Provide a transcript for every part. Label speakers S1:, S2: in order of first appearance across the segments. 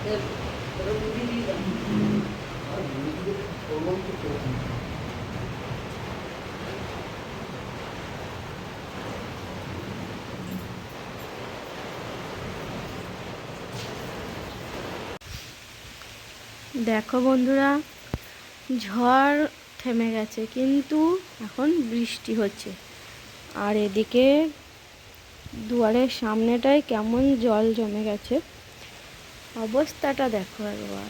S1: দেখো বন্ধুরা, ঝড় থেমে গেছে কিন্তু এখন বৃষ্টি হচ্ছে। আর এদিকে দুয়ারের সামনেটায় কেমন জল জমে গেছে, অবস্থাটা দেখো একবার।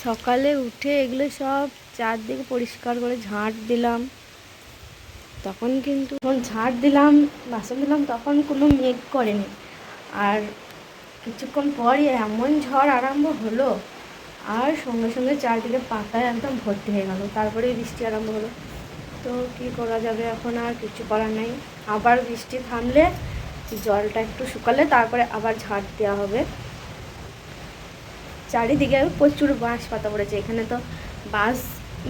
S1: সকালে উঠে এগুলো সব চারদিকে পরিষ্কার করে ঝাঁট দিলাম, তখন কিন্তু ঝাঁট দিলাম, বাসন দিলাম, তখন কোনো মেঘ করেনি। আর কিছুক্ষণ পরই এমন ঝড় আরম্ভ হলো, আর সঙ্গে সঙ্গে চারদিকে পাতায় একদম ভর্তি হয়ে গেল। তারপরে বৃষ্টি আরম্ভ হলো। তো কী করা যাবে, এখন আর কিছু করার নেই। আবার বৃষ্টি থামলে, জলটা একটু শুকালে তারপরে আবার ঝাঁট দেওয়া হবে। চারিদিকে প্রচুর বাঁশ পাতা পড়েছে। এখানে তো বাঁশ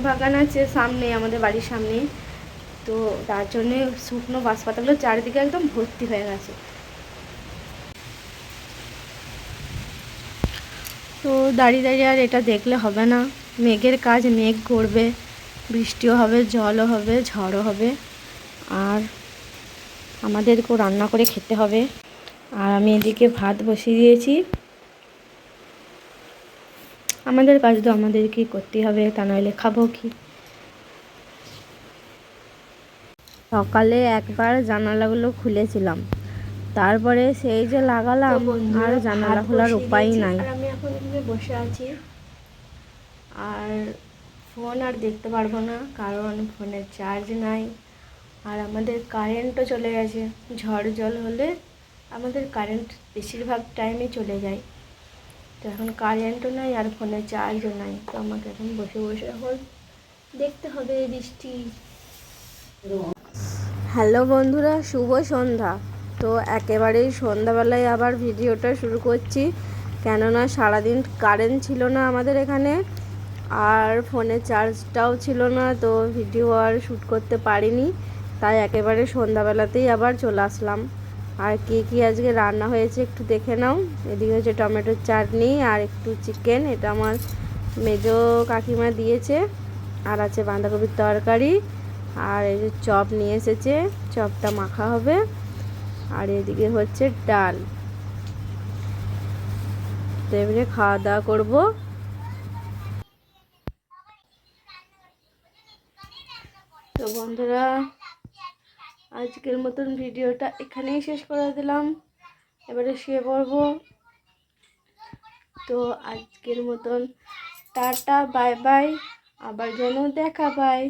S1: বাগান আছে সামনে, আমাদের বাড়ির সামনে। তো তার জন্যে শুকনো বাঁশ পাতাগুলো চারিদিকে একদম ভর্তি হয়ে গেছে। তো দাঁড়িয়ে দাঁড়িয়ে আর এটা দেখলে হবে না। মেঘের কাজ মেঘ করবে, বৃষ্টিও হবে, জলও হবে, ঝড়ও হবে। আর আমাদেরকেও রান্না করে খেতে হবে। আর আমি এদিকে ভাত বসিয়ে দিয়েছি। আমাদের কাজ তো আমাদেরকেই করতে হবে, তা নইলে খাবো কি। সকালে একবার জানালাগুলো খুলেছিলাম, তারপরে সেই যে লাগালাম, আর জানালা খোলার উপায় নাই। আমি এখন এখানে বসে আছি, আর ফোন আর দেখতে পারবো না, কারণ ফোনের চার্জ নাই। আর আমাদের কারেন্টও চলে গেছে। ঝড় জল হলে আমাদের কারেন্ট বেশিরভাগ টাইমে চলে যায়। তো এখন কারেন্টও নাই আর ফোনে চার্জও নাই। তো আমাকে এখন বসে বসে এখন দেখতে হবে বৃষ্টি। হ্যালো বন্ধুরা, শুভ সন্ধ্যা। তো একেবারেই সন্ধ্যাবেলায় আবার ভিডিওটা শুরু করছি, কেননা সারাদিন কারেন্ট ছিল না আমাদের এখানে, আর ফোনে চার্জটাও ছিল না। তো ভিডিও আর শ্যুট করতে পারিনি, তাই একেবারে সন্ধ্যাবেলাতেই আবার চলে আসলাম। আর কী কী আজকে রান্না হয়েছে একটু দেখে নাও। এদিকে হচ্ছে টমেটোর চাটনি আর একটু চিকেন, এটা আমার মেজো কাকিমা দিয়েছে। আর আছে বাঁধাকপির তরকারি, আর এই যে চপ নিয়ে এসেছে, চপটা মাখা হবে। আর এদিকে হচ্ছে ডাল। তো এবারে খাওয়া দাওয়া করবো। তো বন্ধুরা, আজকের মতন ভিডিওটা এখানেই শেষ করে দিলাম, এবারে শুয়ে পড়বো। তো আজকের মতন টাটা, বাই বাই, আবার যেন দেখা পাই।